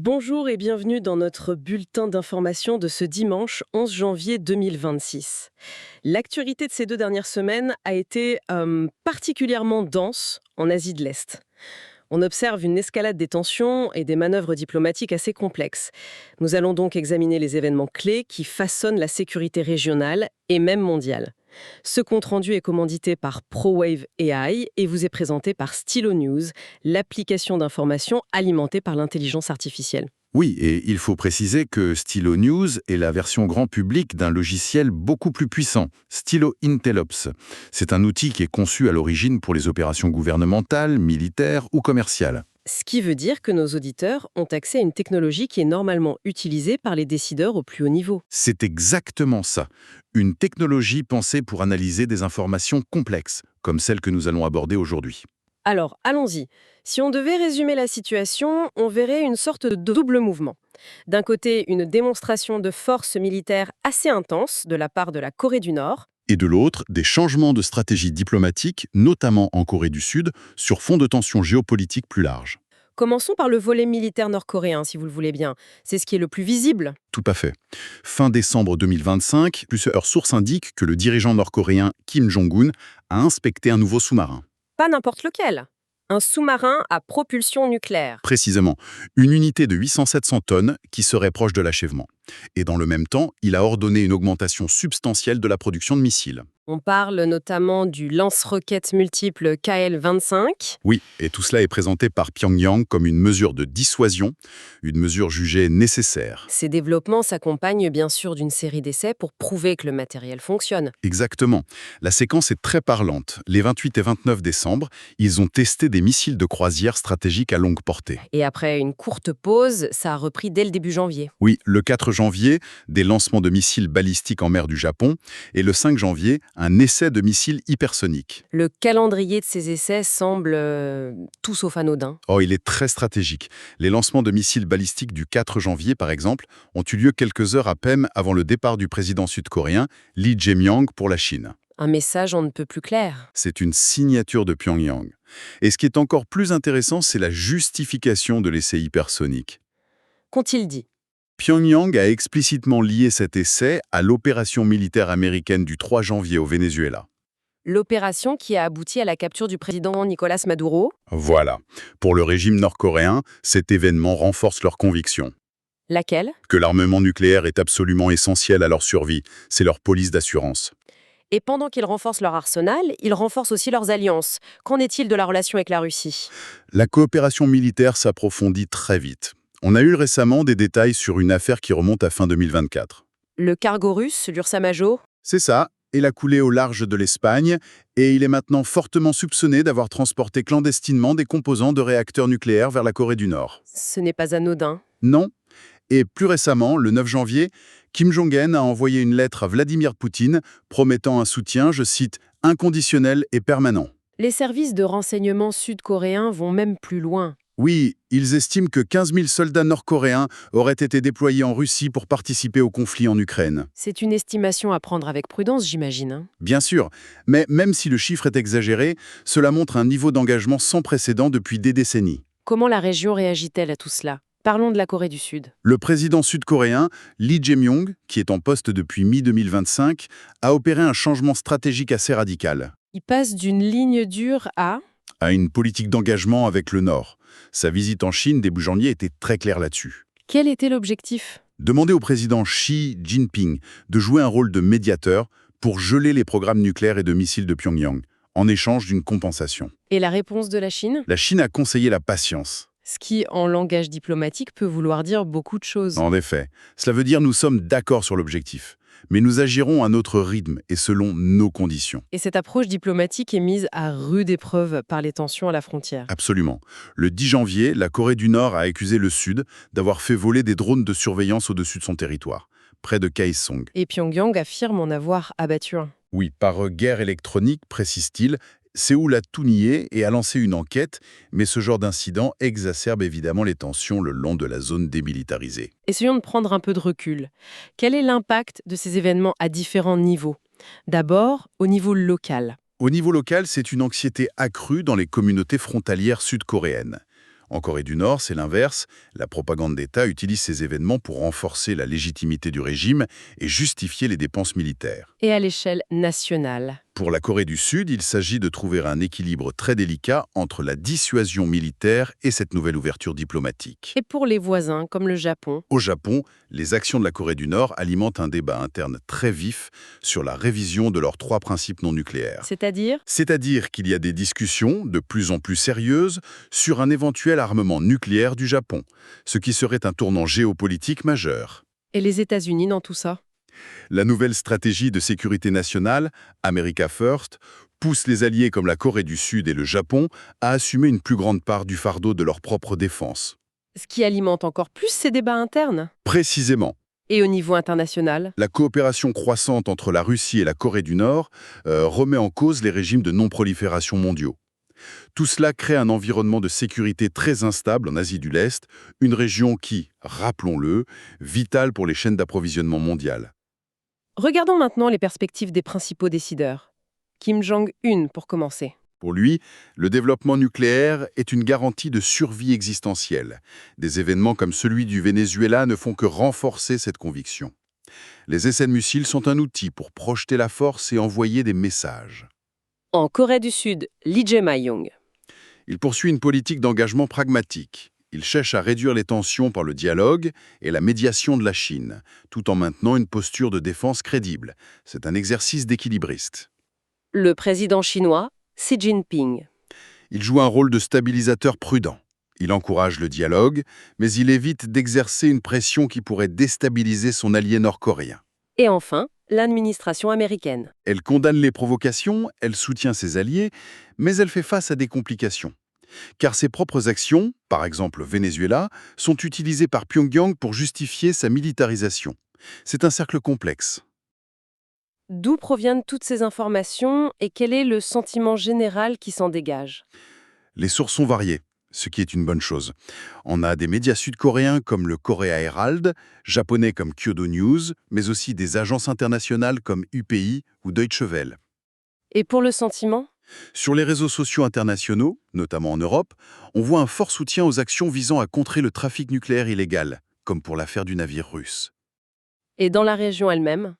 Bonjour et bienvenue dans notre bulletin d'information de ce dimanche 11 janvier 2026. L'actualité de ces 2 dernières semaines a été particulièrement dense en Asie de l'Est. On observe une escalade des tensions et des manœuvres diplomatiques assez complexes. Nous allons donc examiner les événements clés qui façonnent la sécurité régionale et même mondiale. Ce compte-rendu est commandité par ProWave AI et vous est présenté par Stylo News, l'application d'information alimentée par l'intelligence artificielle. Oui, et il faut préciser que Stylo News est la version grand public d'un logiciel beaucoup plus puissant, Stylo Intellops. C'est un outil qui est conçu à l'origine pour les opérations gouvernementales, militaires ou commerciales. Ce qui veut dire que nos auditeurs ont accès à une technologie qui est normalement utilisée par les décideurs au plus haut niveau. C'est exactement ça. Une technologie pensée pour analyser des informations complexes, comme celle que nous allons aborder aujourd'hui. Alors, allons-y. Si on devait résumer la situation, on verrait une sorte de double mouvement. D'un côté, une démonstration de force militaire assez intense de la part de la Corée du Nord. Et de l'autre, des changements de stratégie diplomatique, notamment en Corée du Sud, sur fond de tensions géopolitiques plus larges. Commençons par le volet militaire nord-coréen, si vous le voulez bien. C'est ce qui est le plus visible. Tout à fait. Fin décembre 2025, plusieurs sources indiquent que le dirigeant nord-coréen Kim Jong-un a inspecté un nouveau sous-marin. Pas n'importe lequel. Un sous-marin à propulsion nucléaire. Précisément, une unité de 800-700 tonnes qui serait proche de l'achèvement. Et dans le même temps, il a ordonné une augmentation substantielle de la production de missiles. On parle notamment du lance-roquettes multiple KL-25. Oui, et tout cela est présenté par Pyongyang comme une mesure de dissuasion, une mesure jugée nécessaire. Ces développements s'accompagnent bien sûr d'une série d'essais pour prouver que le matériel fonctionne. Exactement. La séquence est très parlante. Les 28 et 29 décembre, ils ont testé des missiles de croisière stratégiques à longue portée. Et après une courte pause, ça a repris dès le début janvier. Oui, le 4 janvier, des lancements de missiles balistiques en mer du Japon, et le 5 janvier, un essai de missiles hypersoniques. Le calendrier de ces essais semble tout sauf anodin. Oh, il est très stratégique. Les lancements de missiles balistiques du 4 janvier, par exemple, ont eu lieu quelques heures à peine avant le départ du président sud-coréen, Lee Jae-myung, pour la Chine. Un message on ne peut plus clair. C'est une signature de Pyongyang. Et ce qui est encore plus intéressant, c'est la justification de l'essai hypersonique. Qu'ont-ils dit ? Pyongyang a explicitement lié cet essai à l'opération militaire américaine du 3 janvier au Venezuela. L'opération qui a abouti à la capture du président Nicolás Maduro. Voilà. Pour le régime nord-coréen, cet événement renforce leur conviction. Laquelle ? Que l'armement nucléaire est absolument essentiel à leur survie, c'est leur police d'assurance. Et pendant qu'ils renforcent leur arsenal, ils renforcent aussi leurs alliances. Qu'en est-il de la relation avec la Russie ? La coopération militaire s'approfondit très vite. On a eu récemment des détails sur une affaire qui remonte à fin 2024. Le cargo russe, l'Ursa Major. C'est ça, il a coulé au large de l'Espagne et il est maintenant fortement soupçonné d'avoir transporté clandestinement des composants de réacteurs nucléaires vers la Corée du Nord. Ce n'est pas anodin. Non. Et plus récemment, le 9 janvier, Kim Jong-un a envoyé une lettre à Vladimir Poutine promettant un soutien, je cite, inconditionnel et permanent. Les services de renseignement sud-coréens vont même plus loin. Oui, ils estiment que 15 000 soldats nord-coréens auraient été déployés en Russie pour participer au conflit en Ukraine. C'est une estimation à prendre avec prudence, j'imagine. Bien sûr, mais même si le chiffre est exagéré, cela montre un niveau d'engagement sans précédent depuis des décennies. Comment la région réagit-elle à tout cela ? Parlons de la Corée du Sud. Le président sud-coréen, Lee Jae-myung, qui est en poste depuis mi-2025, a opéré un changement stratégique assez radical. Il passe d'une ligne dure à une politique d'engagement avec le Nord. Sa visite en Chine début janvier était très claire là-dessus. Quel était l'objectif ? Demander au président Xi Jinping de jouer un rôle de médiateur pour geler les programmes nucléaires et de missiles de Pyongyang, en échange d'une compensation. Et la réponse de la Chine ? La Chine a conseillé la patience. Ce qui, en langage diplomatique, peut vouloir dire beaucoup de choses. En effet, cela veut dire nous sommes d'accord sur l'objectif, mais nous agirons à notre rythme et selon nos conditions. Et cette approche diplomatique est mise à rude épreuve par les tensions à la frontière. Absolument. Le 10 janvier, la Corée du Nord a accusé le Sud d'avoir fait voler des drones de surveillance au-dessus de son territoire, près de Kaesong. Et Pyongyang affirme en avoir abattu un. Oui, par guerre électronique, précise-t-il. Séoul a tout nié et a lancé une enquête, mais ce genre d'incident exacerbe évidemment les tensions le long de la zone démilitarisée. Essayons de prendre un peu de recul. Quel est l'impact de ces événements à différents niveaux ? D'abord, au niveau local. Au niveau local, c'est une anxiété accrue dans les communautés frontalières sud-coréennes. En Corée du Nord, c'est l'inverse. La propagande d'État utilise ces événements pour renforcer la légitimité du régime et justifier les dépenses militaires. Et à l'échelle nationale. Pour la Corée du Sud, il s'agit de trouver un équilibre très délicat entre la dissuasion militaire et cette nouvelle ouverture diplomatique. Et pour les voisins, comme le Japon. Au Japon, les actions de la Corée du Nord alimentent un débat interne très vif sur la révision de leurs 3 principes non nucléaires. C'est-à-dire qu'il y a des discussions de plus en plus sérieuses sur un éventuel armement nucléaire du Japon, ce qui serait un tournant géopolitique majeur. Et les États-Unis dans tout ça? La nouvelle stratégie de sécurité nationale, America First, pousse les alliés comme la Corée du Sud et le Japon à assumer une plus grande part du fardeau de leur propre défense. Ce qui alimente encore plus ces débats internes. Précisément. Et au niveau international? La coopération croissante entre la Russie et la Corée du Nord remet en cause les régimes de non-prolifération mondiaux. Tout cela crée un environnement de sécurité très instable en Asie du l'Est, une région qui, rappelons-le, vitale pour les chaînes d'approvisionnement mondiales. Regardons maintenant les perspectives des principaux décideurs. Kim Jong-un pour commencer. Pour lui, le développement nucléaire est une garantie de survie existentielle. Des événements comme celui du Venezuela ne font que renforcer cette conviction. Les essais de missiles sont un outil pour projeter la force et envoyer des messages. En Corée du Sud, Lee Jae-myung. Il poursuit une politique d'engagement pragmatique. Il cherche à réduire les tensions par le dialogue et la médiation de la Chine, tout en maintenant une posture de défense crédible. C'est un exercice d'équilibriste. Le président chinois, Xi Jinping. Il joue un rôle de stabilisateur prudent. Il encourage le dialogue, mais il évite d'exercer une pression qui pourrait déstabiliser son allié nord-coréen. Et enfin, l'administration américaine. Elle condamne les provocations, elle soutient ses alliés, mais elle fait face à des complications. Car ses propres actions, par exemple au Venezuela, sont utilisées par Pyongyang pour justifier sa militarisation. C'est un cercle complexe. D'où proviennent toutes ces informations et quel est le sentiment général qui s'en dégage? Les sources sont variées, ce qui est une bonne chose. On a des médias sud-coréens comme le Korea Herald, japonais comme Kyodo News, mais aussi des agences internationales comme UPI ou Deutsche Welle. Et pour le sentiment? Sur les réseaux sociaux internationaux, notamment en Europe, on voit un fort soutien aux actions visant à contrer le trafic nucléaire illégal, comme pour l'affaire du navire russe. Et dans la région elle-même?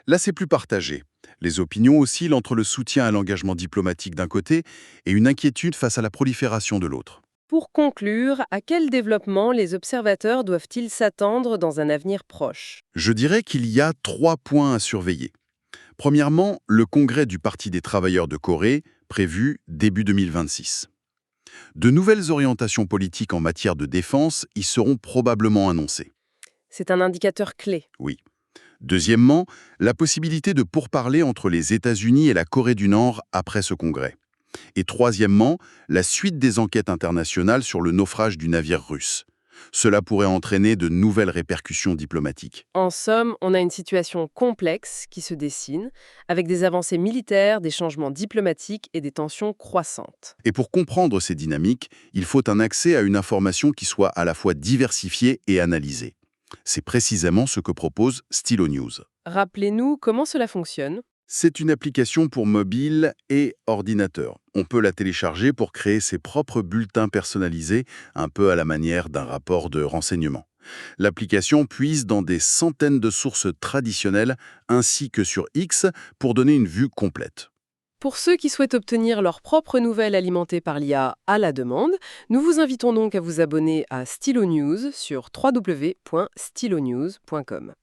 Là, c'est plus partagé. Les opinions oscillent entre le soutien à l'engagement diplomatique d'un côté et une inquiétude face à la prolifération de l'autre. Pour conclure, à quel développement les observateurs doivent-ils s'attendre dans un avenir proche? Je dirais qu'il y a 3 points à surveiller. Premièrement, le congrès du Parti des travailleurs de Corée, prévu début 2026. De nouvelles orientations politiques en matière de défense y seront probablement annoncées. C'est un indicateur clé. Oui. Deuxièmement, la possibilité de pourparlers entre les États-Unis et la Corée du Nord après ce congrès. Et troisièmement, la suite des enquêtes internationales sur le naufrage du navire russe. Cela pourrait entraîner de nouvelles répercussions diplomatiques. En somme, on a une situation complexe qui se dessine, avec des avancées militaires, des changements diplomatiques et des tensions croissantes. Et pour comprendre ces dynamiques, il faut un accès à une information qui soit à la fois diversifiée et analysée. C'est précisément ce que propose Stylo News. Rappelez-nous comment cela fonctionne. C'est une application pour mobile et ordinateur. On peut la télécharger pour créer ses propres bulletins personnalisés, un peu à la manière d'un rapport de renseignement. L'application puise dans des centaines de sources traditionnelles ainsi que sur X pour donner une vue complète. Pour ceux qui souhaitent obtenir leurs propres nouvelles alimentées par l'IA à la demande, nous vous invitons donc à vous abonner à Stylo News sur www.stylonews.com.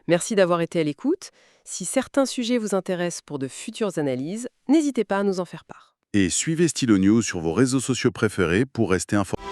Merci d'avoir été à l'écoute. Si certains sujets vous intéressent pour de futures analyses, n'hésitez pas à nous en faire part. Et suivez Stylo News sur vos réseaux sociaux préférés pour rester informé.